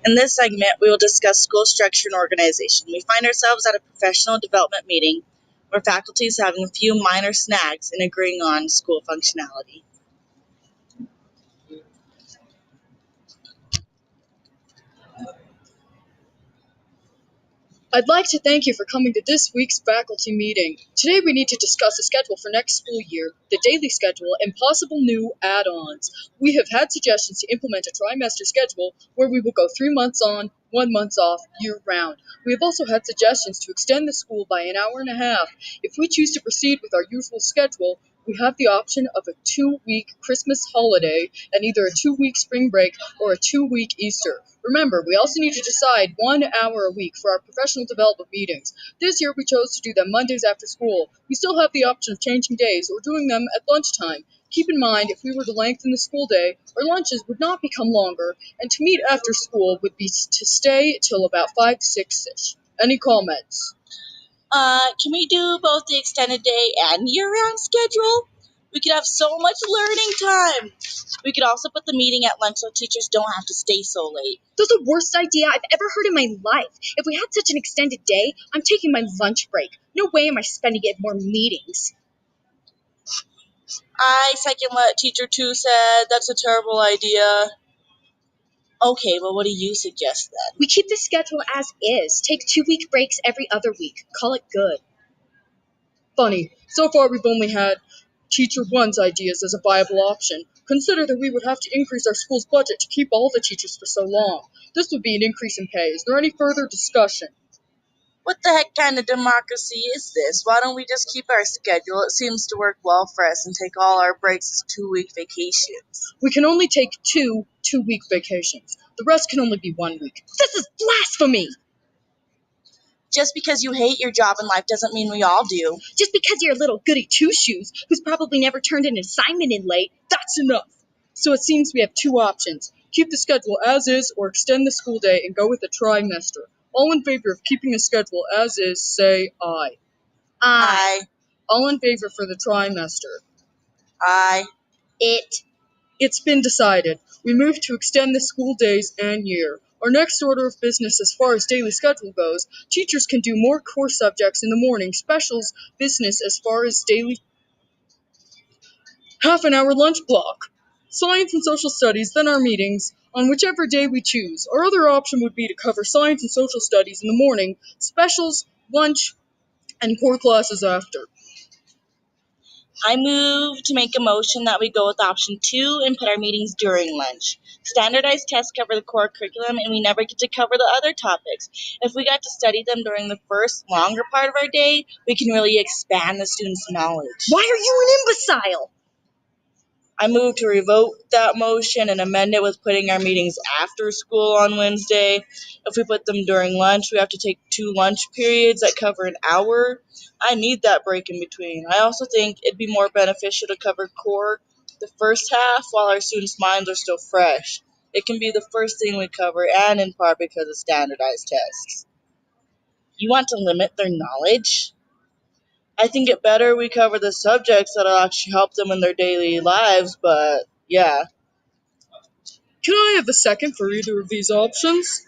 In this segment, we will discuss school structure and organization. We find ourselves at a professional development meeting where faculty is having a few minor snags and agreeing on school functionality. I'd like to thank you for coming to this week's faculty meeting. Today we need to discuss the schedule for next school year, the daily schedule, and possible new add-ons. We have had suggestions to implement a trimester schedule where we will go 3 months on, 1 month off, year-round. We have also had suggestions to extend the school by an hour and a half. If we choose to proceed with our usual schedule, we have the option of a 2-week Christmas holiday and either a 2-week spring break or a 2-week Easter. Remember, we also need to decide 1 hour a week for our professional development meetings. This year we chose to do them Mondays after school. We still have the option of changing days or doing them at lunchtime. Keep in mind, if we were to lengthen the school day, our lunches would not become longer, and to meet after school would be to stay till about 5 to 6-ish. Any comments? Can we do both the extended day and year-round schedule? We could have so much learning time. We could also put the meeting at lunch so teachers don't have to stay so late. That's the worst idea I've ever heard in my life. If we had such an extended day, I'm taking my lunch break. No way am I spending it in more meetings. I second what Teacher 2 said. That's a terrible idea. Okay, well, what do you suggest then? We keep the schedule as is. Take 2-week breaks every other week. Call it good. Funny, so far we've only had Teacher 1's ideas as a viable option. Consider that we would have to increase our school's budget to keep all the teachers for so long. This would be an increase in pay. Is there any further discussion? What the heck kind of democracy is this? Why don't we just keep our schedule? It seems to work well for us and take all our breaks as 2-week vacations. We can only take 2-week vacations. The rest can only be 1 week. This is blasphemy! Just because you hate your job in life doesn't mean we all do. Just because you're a little goody two-shoes who's probably never turned an assignment in late, that's enough. So it seems we have 2 options. Keep the schedule as is or extend the school day and go with a trimester. All in favor of keeping the schedule as is, say aye. Aye. All in favor for the trimester. Aye. It's been decided. We move to extend the school days and year. Our next order of business as far as daily schedule goes, teachers can do more core subjects in the morning, specials business as far as daily half-an-hour lunch block. Science and social studies, then our meetings, on whichever day we choose. Our other option would be to cover science and social studies in the morning, specials, lunch, and core classes after. I move to make a motion that we go with option 2 and put our meetings during lunch. Standardized tests cover the core curriculum and we never get to cover the other topics. If we got to study them during the first, longer part of our day, we can really expand the students' knowledge. Why are you an imbecile? I move to revoke that motion and amend it with putting our meetings after school on Wednesday. If we put them during lunch, we have to take 2 lunch periods that cover an hour. I need that break in between. I also think it'd be more beneficial to cover core the first half while our students' minds are still fresh. It can be the first thing we cover, and in part because of standardized tests. You want to limit their knowledge? I think it better we cover the subjects that'll actually help them in their daily lives, but yeah. Can I have a second for either of these options?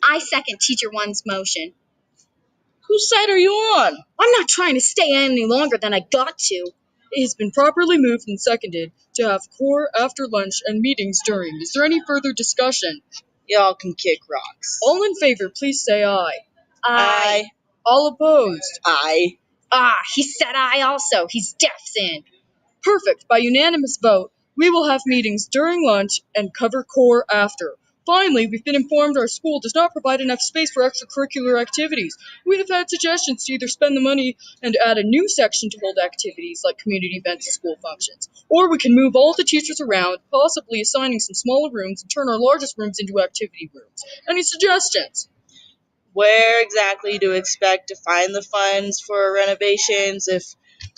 I second Teacher 1's motion. Whose side are you on? I'm not trying to stay any longer than I got to. It has been properly moved and seconded to have core after lunch and meetings during. Is there any further discussion? Y'all can kick rocks. All in favor, please say aye. Aye. All opposed? Aye. He said aye also. He's deaf then. Perfect. By unanimous vote, we will have meetings during lunch and cover core after. Finally, we've been informed our school does not provide enough space for extracurricular activities. We have had suggestions to either spend the money and add a new section to hold activities like community events and school functions. Or we can move all the teachers around, possibly assigning some smaller rooms and turn our largest rooms into activity rooms. Any suggestions? Where exactly do we expect to find the funds for renovations? If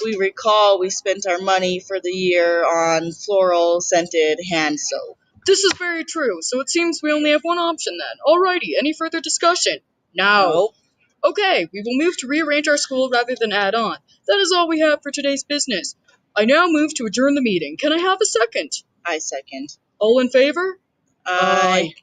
we recall, we spent our money for the year on floral scented hand soap. This is very true, so it seems we only have one option then. Alrighty, any further discussion? No. Nope. Okay, we will move to rearrange our school rather than add on. That is all we have for today's business. I now move to adjourn the meeting. Can I have a second? I second. All in favor? Aye.